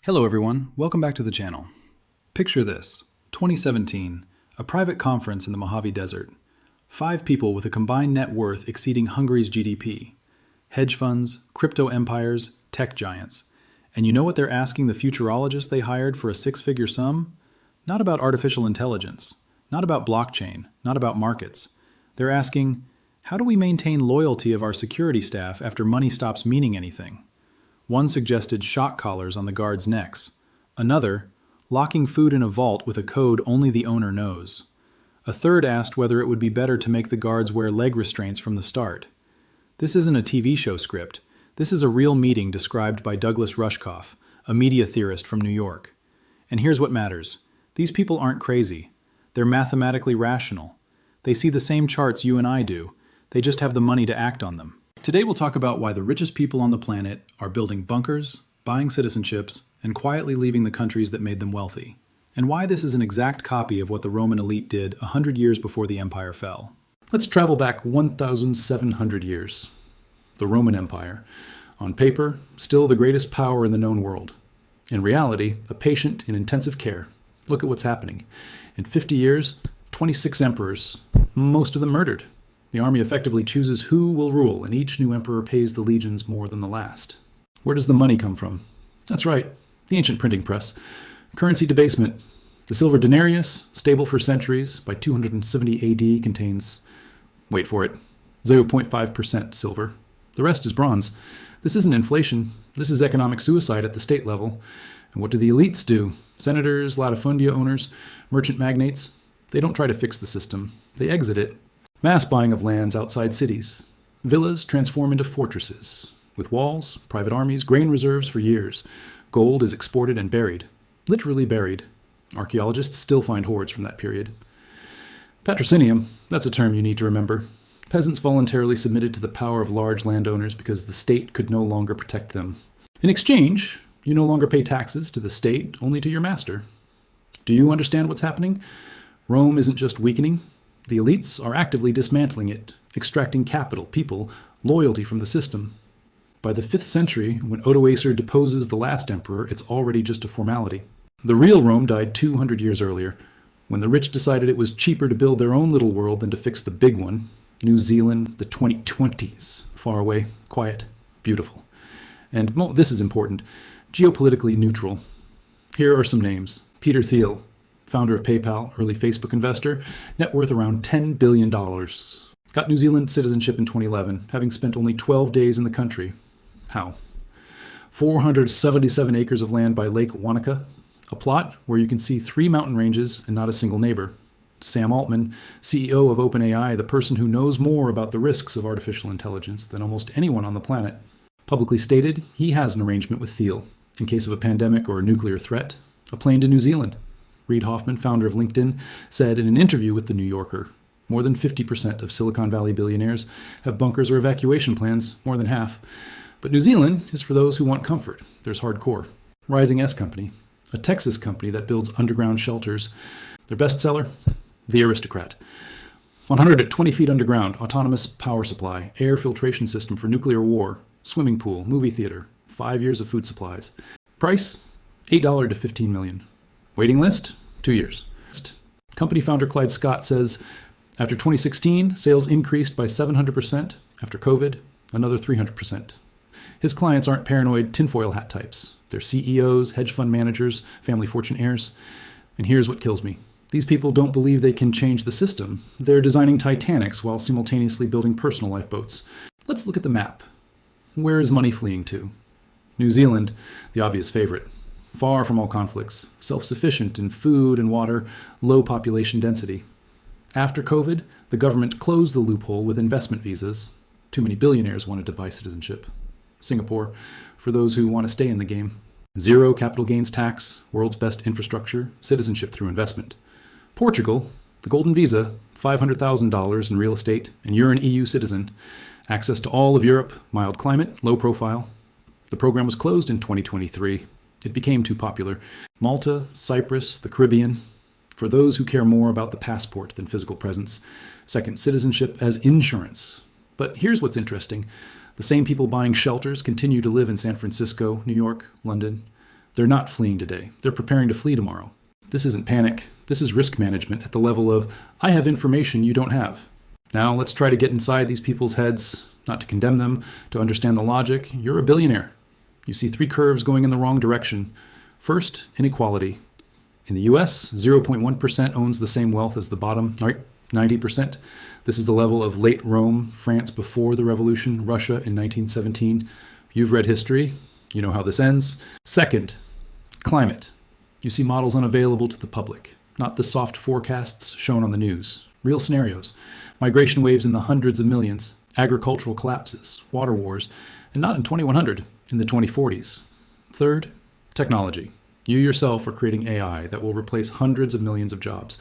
Hello everyone, welcome back to the channel. Picture this, 2017, a private conference in the Mojave Desert. 5 people with a combined net worth exceeding Hungary's GDP. Hedge funds, crypto empires, tech giants. And you know what they're asking the futurologists they hired for a 6-figure sum? Not about artificial intelligence, not about blockchain, not about markets. They're asking, how do we maintain loyalty of our security staff after money stops meaning anything? One suggested shock collars on the guards' necks. Another, locking food in a vault with a code only the owner knows. A third asked whether it would be better to make the guards wear leg restraints from the start. This isn't a TV show script. This is a real meeting described by Douglas Rushkoff, a media theorist from New York. And here's what matters. These people aren't crazy. They're mathematically rational. They see the same charts you and I do. They just have the money to act on them. Today we'll talk about why the richest people on the planet are building bunkers, buying citizenships, and quietly leaving the countries that made them wealthy, and why this is an exact copy of what the Roman elite did 100 years before the empire fell. Let's travel back 1,700 years. The Roman Empire. On paper, still the greatest power in the known world. In reality, a patient in intensive care. Look at what's happening. In 50 years, 26 emperors, most of them murdered. The army effectively chooses who will rule, and each new emperor pays the legions more than the last. Where does the money come from? That's right, the ancient printing press. Currency debasement. The silver denarius, stable for centuries, by 270 AD contains, wait for it, 0.5% silver. The rest is bronze. This isn't inflation, this is economic suicide at the state level. And what do the elites do? Senators, latifundia owners, merchant magnates? They don't try to fix the system, they exit it. Mass buying of lands outside cities. Villas transform into fortresses. With walls, private armies, grain reserves for years. Gold is exported and buried. Literally buried. Archaeologists still find hoards from that period. Patrocinium, that's a term you need to remember. Peasants voluntarily submitted to the power of large landowners because the state could no longer protect them. In exchange, you no longer pay taxes to the state, only to your master. Do you understand what's happening? Rome isn't just weakening. The elites are actively dismantling it, extracting capital, people, loyalty from the system. By the 5th century, when Odoacer deposes the last emperor, it's already just a formality. The real Rome died 200 years earlier, when the rich decided it was cheaper to build their own little world than to fix the big one. New Zealand, the 2020s. Far away, quiet, beautiful. And this is important, geopolitically neutral. Here are some names. Peter Thiel, founder of PayPal, early Facebook investor, net worth around $10 billion. Got New Zealand citizenship in 2011, having spent only 12 days in the country. How? 477 acres of land by Lake Wanaka, a plot where you can see 3 mountain ranges and not a single neighbor. Sam Altman, CEO of OpenAI, the person who knows more about the risks of artificial intelligence than almost anyone on the planet. Publicly stated, he has an arrangement with Thiel, in case of a pandemic or a nuclear threat, a plane to New Zealand. Reid Hoffman, founder of LinkedIn, said in an interview with The New Yorker, more than 50% of Silicon Valley billionaires have bunkers or evacuation plans, more than half. But New Zealand is for those who want comfort. There's hardcore. Rising S Company, a Texas company that builds underground shelters. Their bestseller? The Aristocrat. 120 feet underground, autonomous power supply, air filtration system for nuclear war, swimming pool, movie theater, 5 years of food supplies. Price? $8 to $15 million. Waiting list? 2 years. Company founder Clyde Scott says, after 2016, sales increased by 700%. After COVID, another 300%. His clients aren't paranoid tinfoil hat types. They're CEOs, hedge fund managers, family fortune heirs. And here's what kills me. These people don't believe they can change the system. They're designing Titanics while simultaneously building personal lifeboats. Let's look at the map. Where is money fleeing to? New Zealand, the obvious favorite. Far from all conflicts, self-sufficient in food and water, low population density. After COVID, the government closed the loophole with investment visas. Too many billionaires wanted to buy citizenship. Singapore, for those who want to stay in the game. Zero capital gains tax, world's best infrastructure, citizenship through investment. Portugal, the golden visa, $500,000 in real estate, and you're an EU citizen. Access to all of Europe, mild climate, low profile. The program was closed in 2023. It became too popular. Malta, Cyprus, the Caribbean. For those who care more about the passport than physical presence. Second, citizenship as insurance. But here's what's interesting. The same people buying shelters continue to live in San Francisco, New York, London. They're not fleeing today. They're preparing to flee tomorrow. This isn't panic. This is risk management at the level of, I have information you don't have. Now let's try to get inside these people's heads, not to condemn them, to understand the logic. You're a billionaire. You see 3 curves going in the wrong direction. First, inequality. In the US, 0.1% owns the same wealth as the bottom, right? 90%. This is the level of late Rome, France before the revolution, Russia in 1917. You've read history. You know how this ends. Second, climate. You see models unavailable to the public, not the soft forecasts shown on the news. Real scenarios. Migration waves in the hundreds of millions, agricultural collapses, water wars, and not in 2100, in the 2040s. Third, technology. You yourself are creating AI that will replace hundreds of millions of jobs.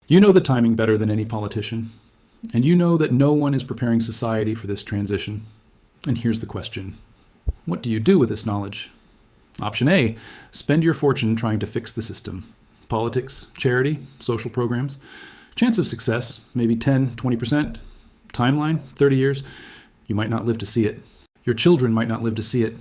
You know the timing better than any politician, and you know that no one is preparing society for this transition. And here's the question. What do you do with this knowledge? Option A, spend your fortune trying to fix the system. Politics, charity, social programs. Chance of success, maybe 10, 20%. Timeline, 30 years. You might not live to see it. Your children might not live to see it.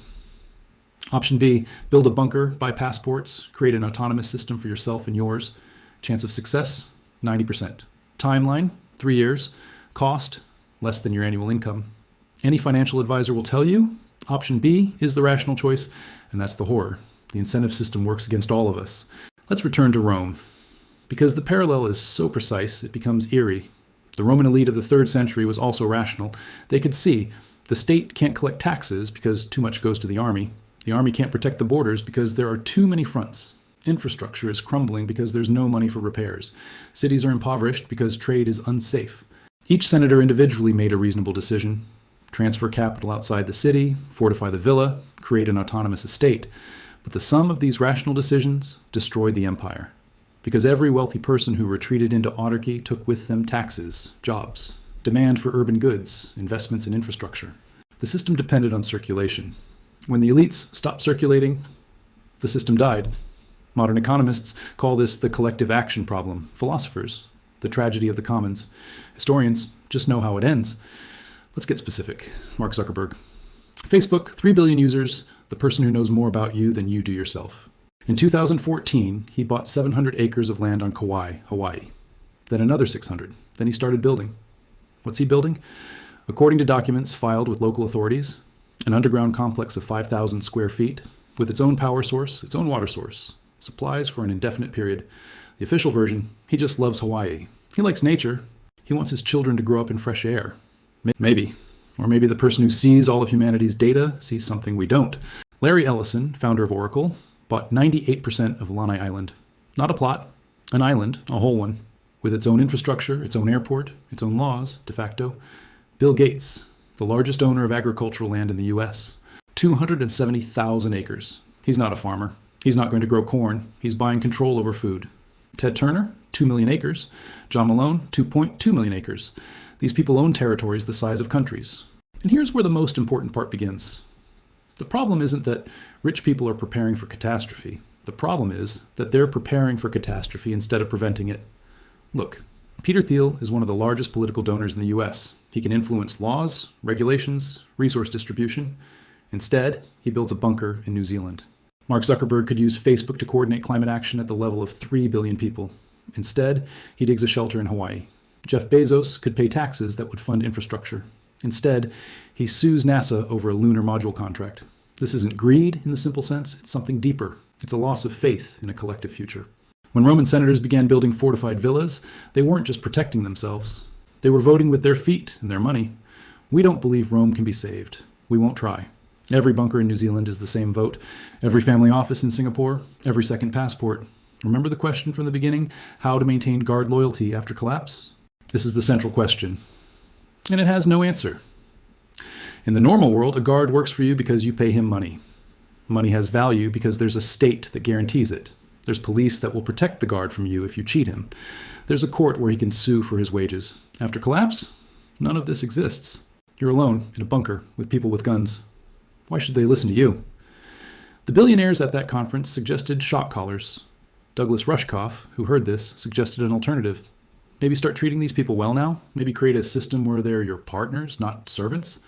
Option B, build a bunker, buy passports, create an autonomous system for yourself and yours. Chance of success, 90%. Timeline, 3 years. Cost, less than your annual income. Any financial advisor will tell you, option B is the rational choice, and that's the horror. The incentive system works against all of us. Let's return to Rome. Because the parallel is so precise, it becomes eerie. The Roman elite of the 3rd century was also rational. They could see the state can't collect taxes because too much goes to the army. The army can't protect the borders because there are too many fronts. Infrastructure is crumbling because there's no money for repairs. Cities are impoverished because trade is unsafe. Each senator individually made a reasonable decision. Transfer capital outside the city, fortify the villa, create an autonomous estate. But the sum of these rational decisions destroyed the empire. Because every wealthy person who retreated into autarky took with them taxes, jobs, demand for urban goods, investments in infrastructure. The system depended on circulation. When the elites stopped circulating, the system died. Modern economists call this the collective action problem. Philosophers, the tragedy of the commons. Historians just know how it ends. Let's get specific. Mark Zuckerberg. Facebook, 3 billion users, the person who knows more about you than you do yourself. In 2014, he bought 700 acres of land on Kauai, Hawaii. Then another 600. Then he started building. What's he building? According to documents filed with local authorities, an underground complex of 5,000 square feet with its own power source, its own water source, supplies for an indefinite period. The official version, he just loves Hawaii. He likes nature. He wants his children to grow up in fresh air. Maybe. Or maybe the person who sees all of humanity's data sees something we don't. Larry Ellison, founder of Oracle, bought 98% of Lanai Island. Not a plot, an island, a whole one, with its own infrastructure, its own airport, its own laws, de facto. Bill Gates, the largest owner of agricultural land in the US, 270,000 acres. He's not a farmer. He's not going to grow corn. He's buying control over food. Ted Turner, 2 million acres. John Malone, 2.2 million acres. These people own territories the size of countries. And here's where the most important part begins. The problem isn't that rich people are preparing for catastrophe. The problem is that they're preparing for catastrophe instead of preventing it. Look, Peter Thiel is one of the largest political donors in the US. He can influence laws, regulations, resource distribution. Instead, he builds a bunker in New Zealand. Mark Zuckerberg could use Facebook to coordinate climate action at the level of 3 billion people. Instead, he digs a shelter in Hawaii. Jeff Bezos could pay taxes that would fund infrastructure. Instead, he sues NASA over a lunar module contract. This isn't greed in the simple sense, it's something deeper. It's a loss of faith in a collective future. When Roman senators began building fortified villas, they weren't just protecting themselves. They were voting with their feet and their money. We don't believe Rome can be saved. We won't try. Every bunker in New Zealand is the same vote. Every family office in Singapore, every second passport. Remember the question from the beginning? How to maintain guard loyalty after collapse? This is the central question. And it has no answer. In the normal world, a guard works for you because you pay him money. Money has value because there's a state that guarantees it. There's police that will protect the guard from you if you cheat him. There's a court where he can sue for his wages. After collapse, none of this exists. You're alone in a bunker with people with guns. Why should they listen to you? The billionaires at that conference suggested shock collars. Douglas Rushkoff, who heard this, suggested an alternative. Maybe start treating these people well now? Maybe create a system where they're your partners, not servants?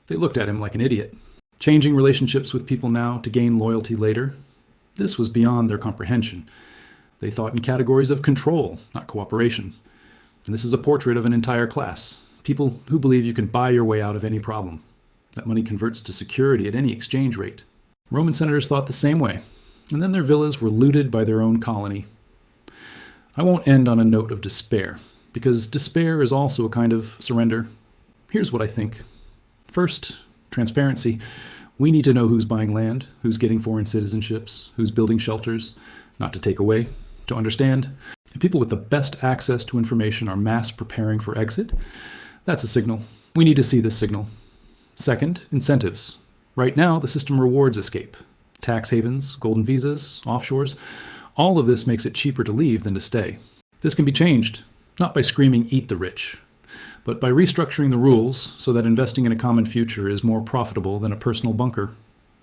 They looked at him like an idiot. Changing relationships with people now to gain loyalty later? This was beyond their comprehension. They thought in categories of control, not cooperation. And this is a portrait of an entire class. People who believe you can buy your way out of any problem. That money converts to security at any exchange rate. Roman senators thought the same way. And then their villas were looted by their own colony. I won't end on a note of despair, because despair is also a kind of surrender. Here's what I think. First, transparency. We need to know who's buying land, who's getting foreign citizenships, who's building shelters, not to take away, to understand. If people with the best access to information are mass preparing for exit, that's a signal. We need to see this signal. Second, incentives. Right now, the system rewards escape. Tax havens, golden visas, offshores. All of this makes it cheaper to leave than to stay. This can be changed, not by screaming, "Eat the rich," but by restructuring the rules so that investing in a common future is more profitable than a personal bunker.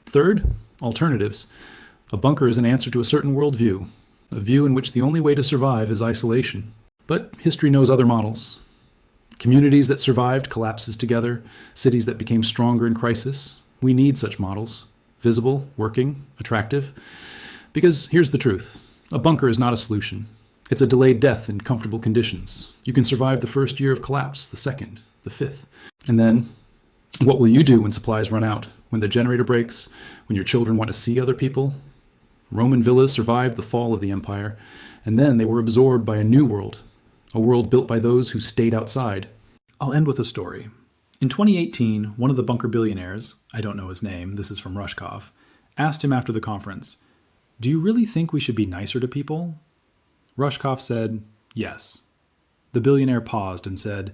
Third, alternatives. A bunker is an answer to a certain worldview, a view in which the only way to survive is isolation. But history knows other models. Communities that survived collapses together, cities that became stronger in crisis. We need such models. Visible, working, attractive. Because here's the truth. A bunker is not a solution. It's a delayed death in comfortable conditions. You can survive the first year of collapse, the second, the fifth. And then, what will you do when supplies run out? When the generator breaks? When your children want to see other people? Roman villas survived the fall of the empire, and then they were absorbed by a new world, a world built by those who stayed outside. I'll end with a story. In 2018, one of the bunker billionaires, I don't know his name, this is from Rushkoff, asked him after the conference, "Do you really think we should be nicer to people?" Rushkoff said, "Yes." The billionaire paused and said,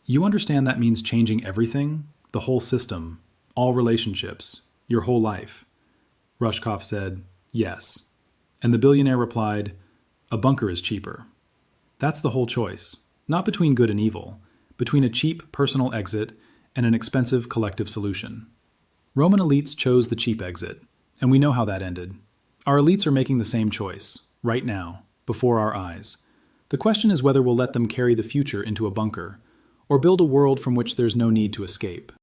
"You understand that means changing everything? The whole system, all relationships, your whole life?" Rushkoff said, "Yes." And the billionaire replied, "A bunker is cheaper." That's the whole choice, not between good and evil, between a cheap personal exit and an expensive collective solution. Roman elites chose the cheap exit, and we know how that ended. Our elites are making the same choice, right now, before our eyes. The question is whether we'll let them carry the future into a bunker, or build a world from which there's no need to escape.